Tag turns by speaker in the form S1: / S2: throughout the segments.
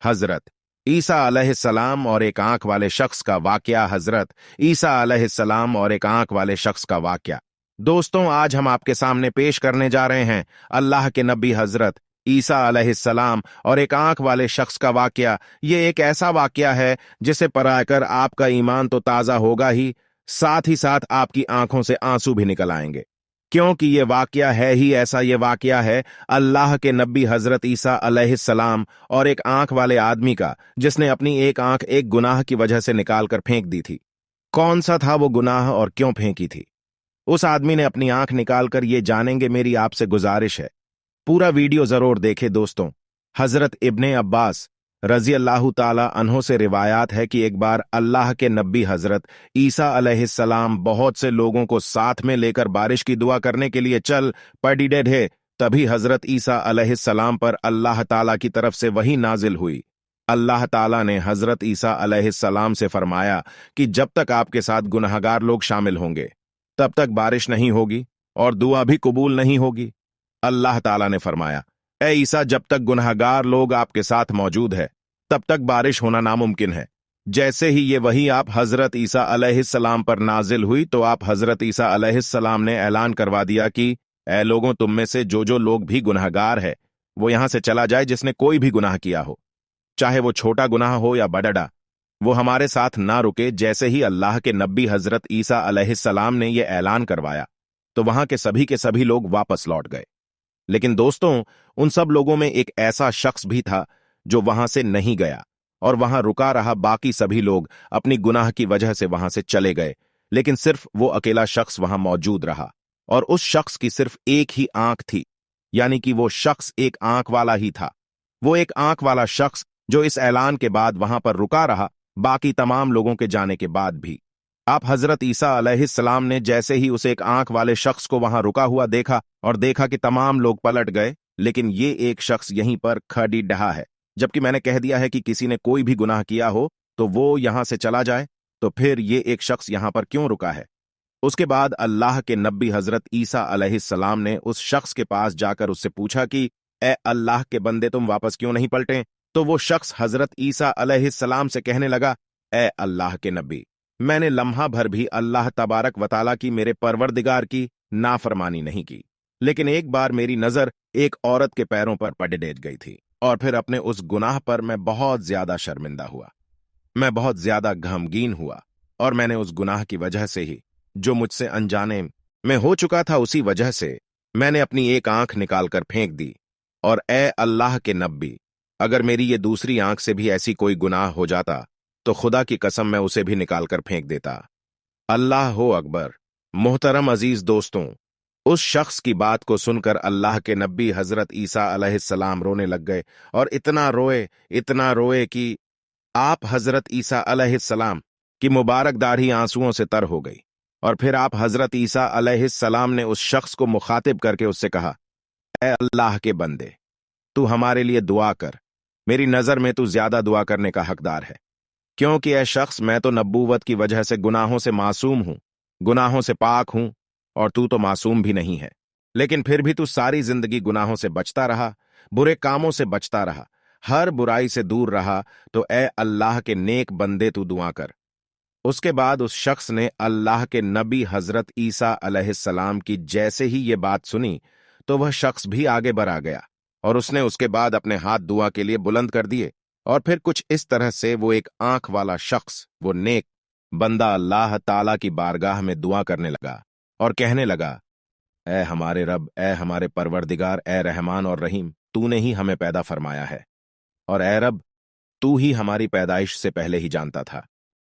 S1: हजरत ईसा अलैहिस्सलाम और एक आंख वाले शख्स का वाकया। हजरत ईसा अलैहिस्सलाम और एक आंख वाले शख्स का वाकया। दोस्तों, आज हम आपके सामने पेश करने जा रहे हैं अल्लाह के नबी हजरत ईसा अलैहिस्सलाम और एक आंख वाले शख्स का वाकया। ये एक ऐसा वाकया है जिसे पढ़कर आपका ईमान तो ताज़ा होगा ही, साथ साथ आपकी आंखों से आंसू भी निकल आएंगे, क्योंकि ये वाकया है ही ऐसा। ये वाकया है अल्लाह के नबी हजरत ईसा अलैहिस्सलाम और एक आंख वाले आदमी का, जिसने अपनी एक आंख एक गुनाह की वजह से निकालकर फेंक दी थी। कौन सा था वो गुनाह और क्यों फेंकी थी? उस आदमी ने अपनी आंख निकालकर ये जानेंगे। मेरी आपसे गुजारिश है, पूरा वीडियो जरूर देखें दोस्तों। हजरत इब्ने अब्बास रजी अल्लाह ताला अन्हो से रिवायात है कि एक बार अल्लाह के नबी हजरत ईसा अलैहिस्सलाम बहुत से लोगों को साथ में लेकर बारिश की दुआ करने के लिए चल पड़ी थे। तभी हजरत ईसा अलैहिस्सलाम पर अल्लाह ताला की तरफ से वही नाजिल हुई। अल्लाह ताला ने हजरत ईसा अलैहिस्सलाम से फरमाया कि जब तक आपके साथ गुनहगार लोग शामिल होंगे तब तक बारिश नहीं होगी और दुआ भी कबूल नहीं होगी। अल्लाह ताला ने फरमाया, ए ईसा, जब तक गुनहगार लोग आपके साथ मौजूद है तब तक बारिश होना नामुमकिन है। जैसे ही ये वही आप हजरत ईसा अलैहिस्सलाम पर नाजिल हुई तो आप हजरत ईसा अलैहिस्सलाम ने ऐलान करवा दिया कि ए लोगों, तुम में से जो लोग भी गुनहगार है वो यहां से चला जाए, जिसने कोई भी गुनाह किया हो, चाहे वो छोटा गुनाह हो या बड़ा, वो हमारे साथ ना रुके। जैसे ही अल्लाह के नबी हजरत ईसा अलैहिस्सलाम ने ये ऐलान करवाया तो वहां के सभी लोग वापस लौट गए। लेकिन दोस्तों, उन सब लोगों में एक ऐसा शख्स भी था जो वहां से नहीं गया और वहां रुका रहा। बाकी सभी लोग अपनी गुनाह की वजह से वहां से चले गए, लेकिन सिर्फ वो अकेला शख्स वहां मौजूद रहा। और उस शख्स की सिर्फ एक ही आंख थी, यानी कि वो शख्स एक आंख वाला ही था। वो एक आंख वाला शख्स जो इस ऐलान के बाद वहां पर रुका रहा, बाकी तमाम लोगों के जाने के बाद भी। आप हजरत ईसा अलैहिस्सलाम ने जैसे ही उस एक आंख वाले शख्स को वहां रुका हुआ देखा और देखा कि तमाम लोग पलट गए, लेकिन ये एक शख्स यहीं पर खड़ी डहा है। जबकि मैंने कह दिया है कि किसी ने कोई भी गुनाह किया हो तो वो यहां से चला जाए, तो फिर ये एक शख्स यहां पर क्यों रुका है? उसके बाद अल्लाह के नबी हजरत ईसा अलैहिस्सलाम ने उस शख्स के पास जाकर उससे पूछा कि ए अल्लाह के बंदे, तुम वापस क्यों नहीं पलटे? तो वो शख्स हजरत ईसा अलैहिस्सलाम से कहने लगा, ए अल्लाह के नबी, मैंने लम्हा भर भी अल्लाह तबारक व तआला की, मेरे परवरदिगार की नाफरमानी नहीं की, लेकिन एक बार मेरी नजर एक औरत के पैरों पर पड़ गई थी और फिर अपने उस गुनाह पर मैं बहुत ज्यादा शर्मिंदा हुआ, मैं बहुत ज्यादा गमगीन हुआ, और मैंने उस गुनाह की वजह से ही जो मुझसे अनजाने में हो चुका था, उसी वजह से मैंने अपनी एक आंख निकालकर फेंक दी। और ए अल्लाह के नबी, अगर मेरी ये दूसरी आंख से भी ऐसी कोई गुनाह हो जाता तो खुदा की कसम मैं उसे भी निकालकर फेंक देता। अल्लाह हो अकबर। मोहतरम अजीज दोस्तों, उस शख्स की बात को सुनकर अल्लाह के नबी हजरत ईसा अलैहिस्सलाम रोने लग गए, और इतना रोए कि आप हजरत ईसा अलैहिस्सलाम की मुबारक दाढ़ी आंसुओं से तर हो गई। और फिर आप हजरत ईसा अलैहिस्सलाम ने उस शख्स को मुखातिब करके उससे कहा, ए अल्लाह के बंदे, तू हमारे लिए दुआ कर। मेरी नजर में तू ज्यादा दुआ करने का हकदार है, क्योंकि ए शख्स, मैं तो नबूवत की वजह से गुनाहों से मासूम हूं, गुनाहों से पाक हूं, और तू तो मासूम भी नहीं है। लेकिन फिर भी तू सारी जिंदगी गुनाहों से बचता रहा, बुरे कामों से बचता रहा, हर बुराई से दूर रहा। तो ए अल्लाह के नेक बंदे, तू दुआ कर। उसके बाद उस शख्स ने अल्लाह के नबी हजरत ईसा अलैहिस्सलाम की जैसे ही ये बात सुनी तो वह शख्स भी आगे बढ़ा गया, और उसने उसके बाद अपने हाथ दुआ के लिए बुलंद कर दिए, और फिर कुछ इस तरह से वो एक आंख वाला शख्स, वो नेक बंदा, अल्लाह ताला की बारगाह में दुआ करने लगा और कहने लगा, ए हमारे रब, ए हमारे परवरदिगार, ए रहमान और रहीम, तूने ही हमें पैदा फरमाया है, और ए रब, तू ही हमारी पैदाइश से पहले ही जानता था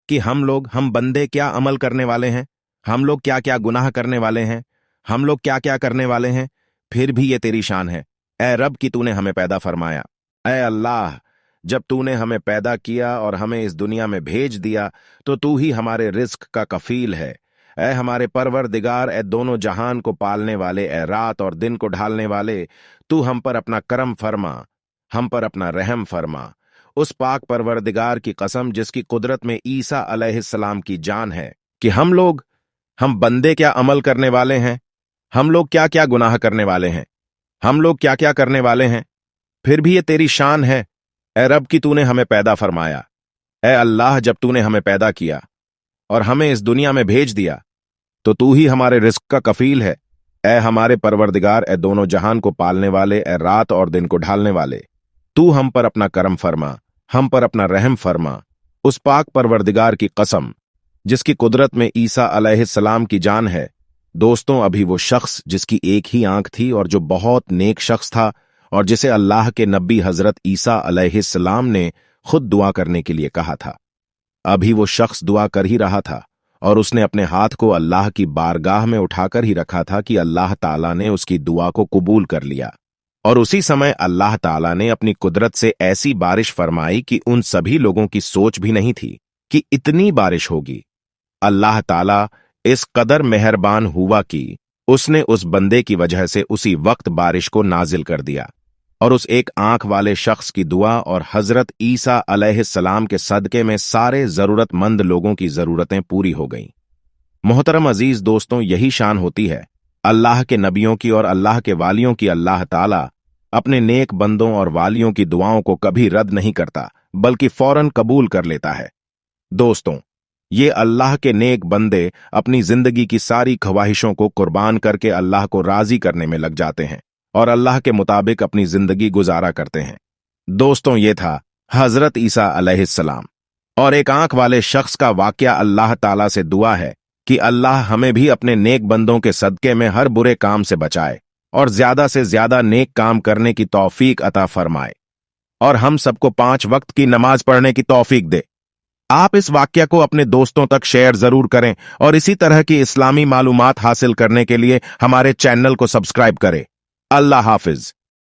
S1: कि हम बंदे क्या अमल करने वाले हैं, हम लोग क्या क्या गुनाह करने वाले हैं, हम लोग क्या क्या करने वाले हैं। फिर भी ये तेरी शान है, ए रब, कि तूने हमें पैदा फरमाया। ए अल्लाह, जब तूने हमें पैदा किया और हमें इस दुनिया में भेज दिया तो तू ही हमारे रिस्क का कफील है। ए हमारे परवरदिगार, ए दोनों जहान को पालने वाले, ए रात और दिन को ढालने वाले, तू हम पर अपना करम फरमा, हम पर अपना रहम फरमा। उस पाक परवरदिगार की कसम जिसकी कुदरत में ईसा अलैहिस्सलाम की जान है कि हम बंदे क्या अमल करने वाले हैं, हम लोग क्या क्या गुनाह करने वाले हैं, हम लोग क्या क्या करने वाले हैं। फिर भी ये तेरी शान है, ए रब की तूने हमें पैदा फरमाया। ए अल्लाह, जब तूने हमें पैदा किया और हमें इस दुनिया में भेज दिया तो तू ही हमारे रिस्क का कफील है। ए हमारे परवरदिगार, ए दोनों जहान को पालने वाले, ए रात और दिन को ढालने वाले, तू हम पर अपना करम फरमा, हम पर अपना रहम फरमा। उस पाक परवरदिगार की कसम जिसकी कुदरत में ईसा अलैहिस्सलाम की जान है। दोस्तों, अभी वो शख्स जिसकी एक ही आंख थी और जो बहुत नेक शख्स था और जिसे अल्लाह के नबी हजरत ईसा अलैहिस्सलाम ने खुद दुआ करने के लिए कहा था, अभी वो शख्स दुआ कर ही रहा था और उसने अपने हाथ को अल्लाह की बारगाह में उठाकर ही रखा था कि अल्लाह ताला ने उसकी दुआ को कबूल कर लिया। और उसी समय अल्लाह ताला ने अपनी कुदरत से ऐसी बारिश फरमाई कि उन सभी लोगों की सोच भी नहीं थी कि इतनी बारिश होगी। अल्लाह ताला इस कदर मेहरबान हुआ कि उसने उस बंदे की वजह से उसी वक्त बारिश को नाजिल कर दिया और उस एक आंख वाले शख्स की दुआ और हजरत ईसा अलैहिस्सलाम के सदके में सारे जरूरतमंद लोगों की जरूरतें पूरी हो गईं। मोहतरम अजीज दोस्तों, यही शान होती है अल्लाह के नबियों की और अल्लाह के वालियों की। अल्लाह ताला अपने नेक बंदों और वालियों की दुआओं को कभी रद्द नहीं करता बल्कि फौरन कबूल कर लेता है। दोस्तों, ये अल्लाह के नेक बंदे अपनी जिंदगी की सारी ख्वाहिशों को कुर्बान करके अल्लाह को राजी करने में लग जाते हैं और अल्लाह के मुताबिक अपनी जिंदगी गुजारा करते हैं। दोस्तों, ये था हजरत ईसा अलैहिस्सलाम और एक आंख वाले शख्स का वाकया। अल्लाह ताला से दुआ है कि अल्लाह हमें भी अपने नेक बंदों के सदके में हर बुरे काम से बचाए और ज्यादा से ज्यादा नेक काम करने की तौफीक अता फरमाए और हम सबको 5 वक्त की नमाज पढ़ने की तौफीक दे। आप इस वाकया को अपने दोस्तों तक शेयर जरूर करें और इसी तरह की इस्लामी मालूमात हासिल करने के लिए हमारे चैनल को सब्सक्राइब करें। अल्लाह हाफिज।